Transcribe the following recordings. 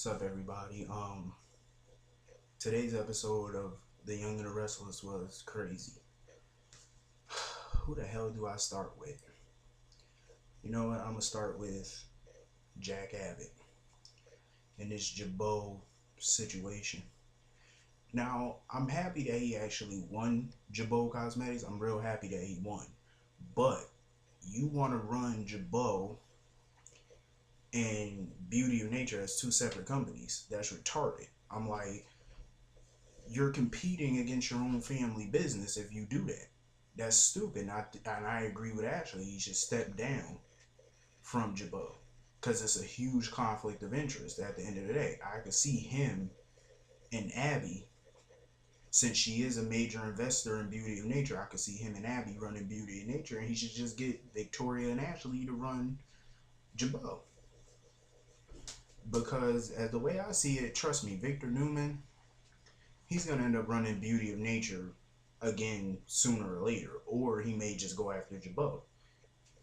What's up, everybody? Today's episode of The Young and the Restless was crazy. Who the hell do I start with? You know what? I'm gonna start with Jack Abbott and this Jabot situation. Now, I'm happy that he actually won Jabot Cosmetics. I'm real happy that he won. But you want to run Jabot and Beauty of Nature as two separate companies? That's retarded. I'm like, you're competing against your own family business if you do that. That's stupid. And I agree with Ashley. He should step down from Jabot because it's a huge conflict of interest. At the end of the day, I could see him and Abby, since she is a major investor in Beauty of Nature. I could see him and Abby running Beauty of Nature, and he should just get Victoria and Ashley to run Jabot. Because as the way I see it, trust me, Victor Newman, he's gonna end up running Beauty of Nature again sooner or later, or he may just go after Jabot.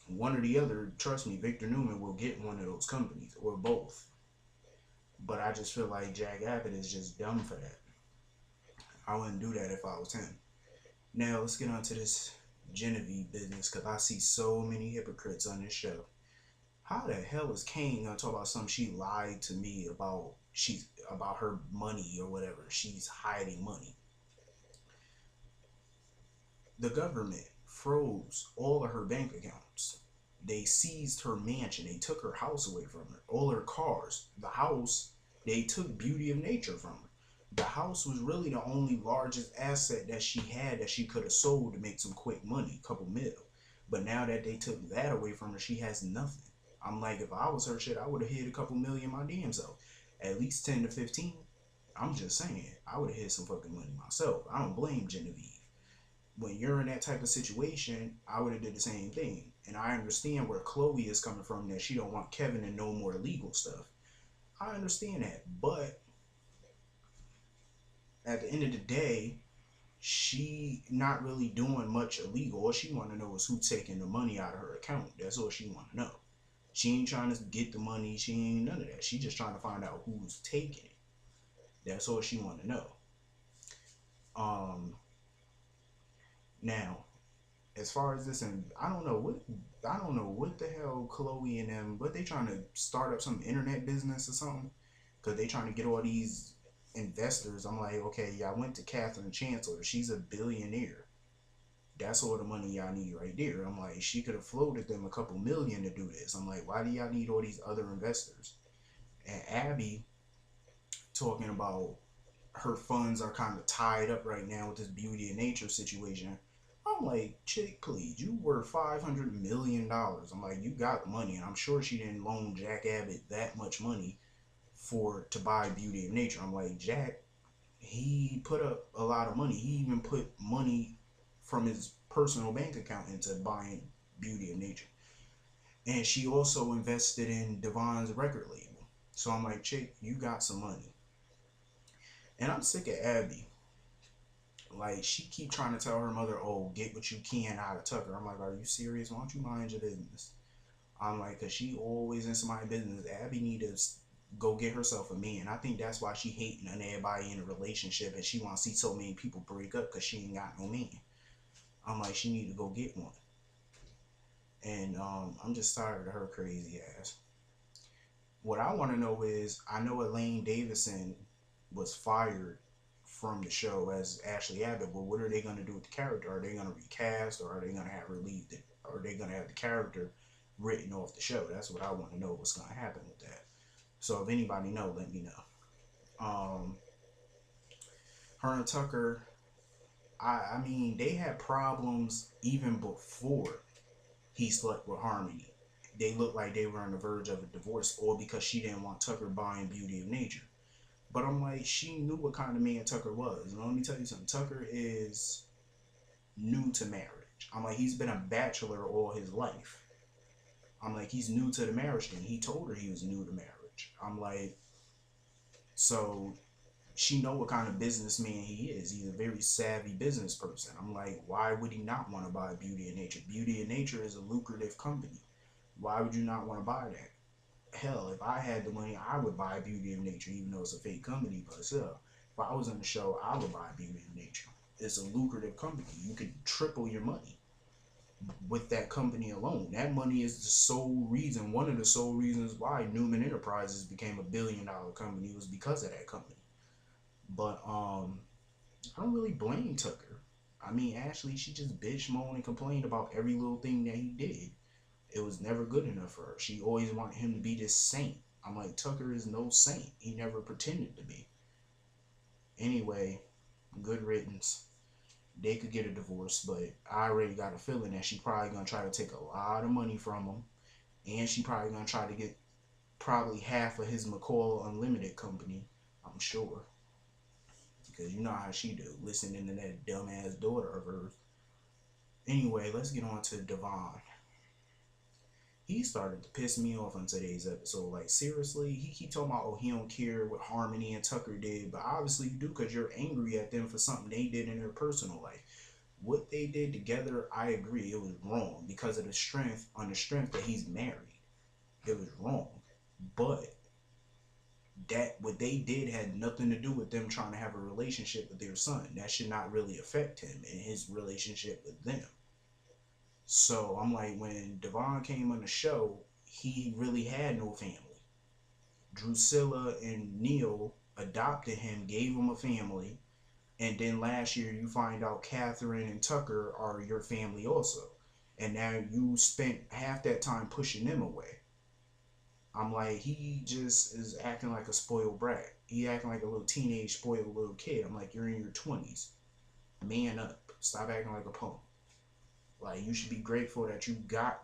One or the other, trust me, Victor Newman will get one of those companies, or both. But I just feel like Jack Abbott is just dumb for that. I wouldn't do that if I was him. Now let's get on to this Genevieve business, because I see so many hypocrites on this show. How the hell is Kane gonna talk about something she lied to me about? She's about her money or whatever. She's hiding money. The government froze all of her bank accounts. They seized her mansion. They took her house away from her. All her cars. The house, they took Beauty of Nature from her. The house was really the only largest asset that she had that she could have sold to make some quick money, a couple mil. But now that they took that away from her, she has nothing. I'm like, if I was her shit, I would have hid a couple million my damn self. At least 10 to 15. I'm just saying, I would have hid some fucking money myself. I don't blame Genevieve. When you're in that type of situation, I would have did the same thing. And I understand where Chloe is coming from, that she don't want Kevin to know more legal stuff. I understand that. But at the end of the day, she not really doing much illegal. All she want to know is who taking the money out of her account. That's all she want to know. She ain't trying to get the money. She ain't none of that. She just trying to find out who's taking it. That's all she want to know. Now, as far as this, and I don't know what the hell Chloe and them, but they trying to start up some internet business or something, because they trying to get all these investors. I'm like, okay, y'all went to Catherine Chancellor. She's a billionaire. That's all the money y'all need right there. I'm like, she could have floated them a couple million to do this. I'm like, why do y'all need all these other investors? And Abby talking about her funds are kind of tied up right now with this Beauty of Nature situation. I'm like, chick, please, you worth $500 million. I'm like, you got money, and I'm sure she didn't loan Jack Abbott that much money to buy Beauty of Nature. I'm like, Jack, he put up a lot of money. He even put money from his personal bank account into buying Beauty of Nature. And she also invested in Devon's record label. So I'm like, chick, you got some money. And I'm sick of Abby. Like, she keep trying to tell her mother, oh, get what you can out of Tucker. I'm like, are you serious? Why don't you mind your business? I'm like, because she always in somebody's business. Abby need to go get herself a man. I think that's why she hating on everybody in a relationship, and she want to see so many people break up because she ain't got no man. I'm like, she need to go get one. And I'm just tired of her crazy ass. What I want to know is, I know Elaine Davison was fired from the show as Ashley Abbott, but what are they going to do with the character? Are they going to recast, or are they going to have relieved it? Or are they going to have the character written off the show? That's what I want to know, what's going to happen with that. So if anybody know, let me know. Her and Tucker, I mean, they had problems even before he slept with Harmony. They looked like they were on the verge of a divorce, all because she didn't want Tucker buying Beauty of Nature. But I'm like, she knew what kind of man Tucker was. And let me tell you something, Tucker is new to marriage. I'm like, he's been a bachelor all his life. I'm like, he's new to the marriage thing. He told her he was new to marriage. I'm like, so she know what kind of businessman he is. He's a very savvy business person. I'm like, why would he not want to buy Beauty of Nature? Beauty of Nature is a lucrative company. Why would you not want to buy that? hell, if I had the money, I would buy Beauty of Nature, even though it's a fake company. But still, if I was on the show, I would buy Beauty of Nature. It's a lucrative company. You could triple your money with that company alone. That money is the sole reason, one of the sole reasons why Newman Enterprises became $1 billion company was because of that company. But I don't really blame Tucker. I mean, Ashley, she just bitch moaned and complained about every little thing that he did. It was never good enough for her. She always wanted him to be this saint. I'm like, Tucker is no saint. He never pretended to be. Anyway, good riddance. They could get a divorce, but I already got a feeling that she probably gonna try to take a lot of money from him, and she probably gonna try to get probably half of his McCall Unlimited company. I'm sure, because you know how she do, listening to that dumbass daughter of hers. Anyway, let's get on to Devon. He started to piss me off on today's episode. Like, seriously, he keep talking about, oh, he don't care what Harmony and Tucker did, but obviously you do, because you're angry at them for something they did in their personal life. What they did together, I agree, it was wrong because of the strength, on the strength that he's married. It was wrong. But that what they did had nothing to do with them trying to have a relationship with their son. That should not really affect him in his relationship with them. So I'm like, when Devon came on the show, he really had no family. Drusilla and Neil adopted him, gave him a family, and then last year you find out Catherine and Tucker are your family also. And now you spent half that time pushing them away. I'm like, he just is acting like a spoiled brat. He acting like a little teenage spoiled little kid. I'm like, you're in your 20s. Man up. Stop acting like a punk. Like, you should be grateful that you got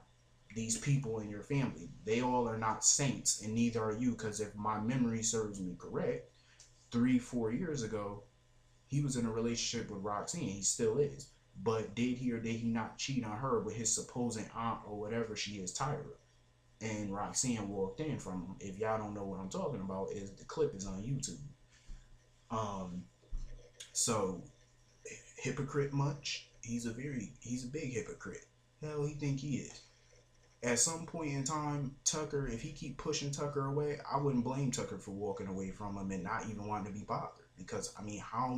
these people in your family. They all are not saints, and neither are you, because if my memory serves me correct, 3-4 years ago, he was in a relationship with Roxanne. He still is. But did he or did he not cheat on her with his supposed aunt or whatever she is, Tyra? And Roxanne walked in from him. If y'all don't know what I'm talking about, is the clip is on YouTube. So hypocrite much? He's a big hypocrite. Hell, he think he is. At some point in time, Tucker, if he keep pushing Tucker away, I wouldn't blame Tucker for walking away from him and not even wanting to be bothered. Because, I mean, how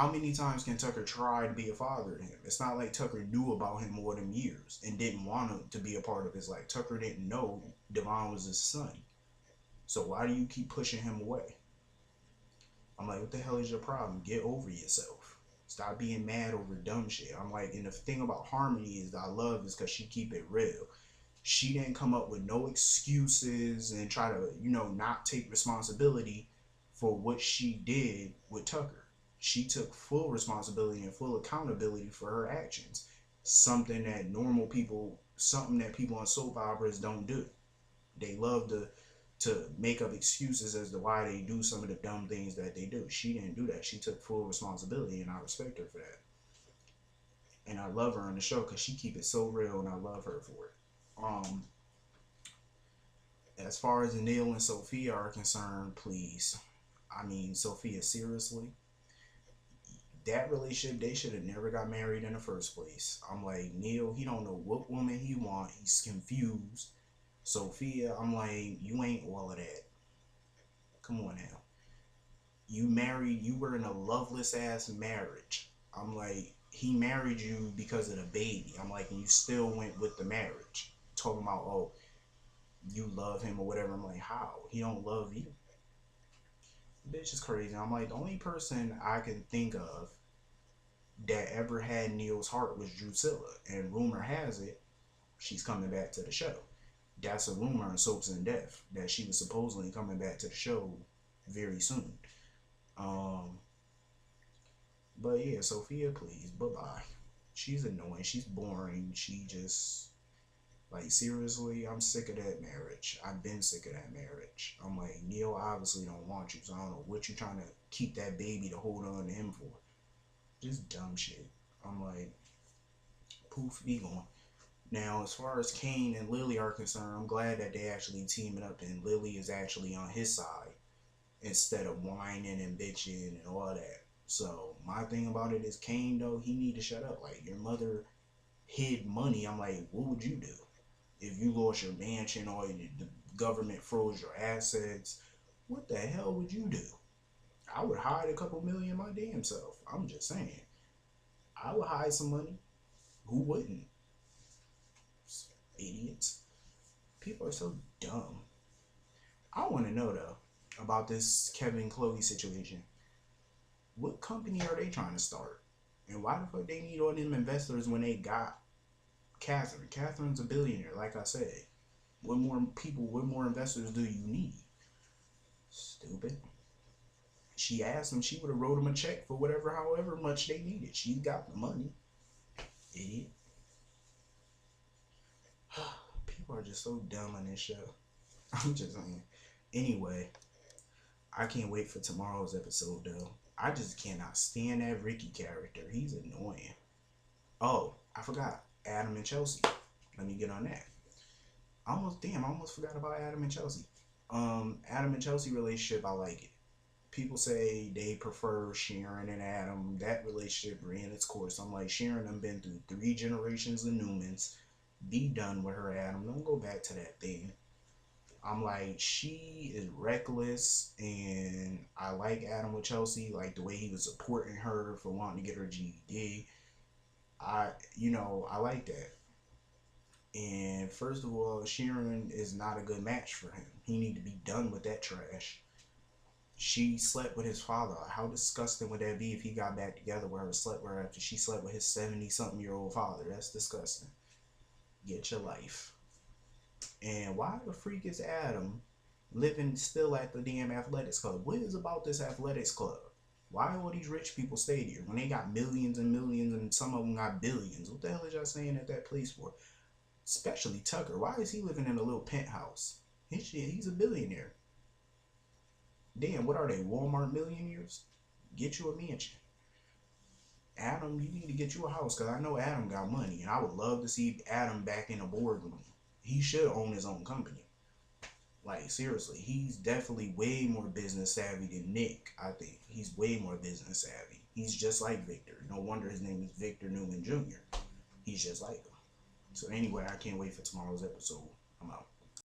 many times can Tucker try to be a father to him? It's not like Tucker knew about him more than years and didn't want him to be a part of his life. Tucker didn't know Devon was his son. So why do you keep pushing him away? I'm like, what the hell is your problem? Get over yourself. Stop being mad over dumb shit. I'm like, and the thing about Harmony is that I love is because she keep it real. She didn't come up with no excuses and try to, not take responsibility for what she did with Tucker. She took full responsibility and full accountability for her actions. Something that people on soap operas don't do. They love to make up excuses as to why they do some of the dumb things that they do. She didn't do that. She took full responsibility, and I respect her for that. And I love her on the show because she keep it so real, and I love her for it. As far as Neil and Sophia are concerned, please. I mean, Sophia, seriously, that relationship, they should have never got married in the first place. I'm like, Neil, he don't know what woman he want. He's confused. Sophia, I'm like, you ain't all of that. Come on now. You were in a loveless ass marriage. I'm like, he married you because of the baby. I'm like, and you still went with the marriage. Talking about, oh, you love him or whatever. I'm like, how? He don't love you. Bitch is crazy. I'm like, the only person I can think of that ever had Neil's heart was Drusilla. And rumor has it, she's coming back to the show. That's a rumor in Soaps and Death that she was supposedly coming back to the show very soon. But yeah, Sophia, please, bye-bye. She's annoying. She's boring. She just, like, seriously, I'm sick of that marriage. I've been sick of that marriage. I'm like, Neil obviously don't want you, so I don't know what you're trying to keep that baby to hold on to him for. Just dumb shit. I'm like, poof, be gone. Now, as far as Kane and Lily are concerned, I'm glad that they actually teaming up and Lily is actually on his side instead of whining and bitching and all that. So, my thing about it is Kane, though, he need to shut up. Like, your mother hid money. I'm like, what would you do? if you lost your mansion or the government froze your assets, what the hell would you do? I would hide a couple million my damn self. I'm just saying. I would hide some money. Who wouldn't? Idiots. People are so dumb. I want to know though about this Kevin Chloe situation. What company are they trying to start? And why the fuck they need all them investors when they got Catherine? Catherine's a billionaire, like I said. What more people, what more investors do you need? Stupid. She asked them, she would have wrote them a check for whatever, however much they needed. She got the money. Idiot. People are just so dumb on this show. I'm just saying. Anyway, I can't wait for tomorrow's episode though. I just cannot stand that Ricky character. He's annoying. Oh, I forgot. Adam and Chelsea. Let me get on that. I almost forgot about Adam and Chelsea. Adam and Chelsea relationship, I like it. People say they prefer Sharon and Adam. That relationship ran its course. I'm like, Sharon done been through 3 generations of Newmans. Be done with her, Adam. Don't go back to that thing. I'm like, she is reckless, and I like Adam with Chelsea, like the way he was supporting her for wanting to get her GED. I like that. And first of all, Sharon is not a good match for him. He need to be done with that trash. She slept with his father. How disgusting would that be if he got back together with her, slept with her after she slept with his 70-something-year-old father? That's disgusting. Get your life. And why the freak is Adam living still at the damn athletics club? What is about this athletics club? Why all these rich people stay here when they got millions and millions and some of them got billions? What the hell is y'all saying at that place for? Especially Tucker. Why is he living in a little penthouse? He's a billionaire. Damn, what are they, Walmart millionaires? Get you a mansion. Adam, you need to get you a house, because I know Adam got money, and I would love to see Adam back in a boardroom. He should own his own company. Like, seriously, he's definitely way more business savvy than Nick, I think. He's way more business savvy. He's just like Victor. No wonder his name is Victor Newman Jr. He's just like him. So anyway, I can't wait for tomorrow's episode. I'm out.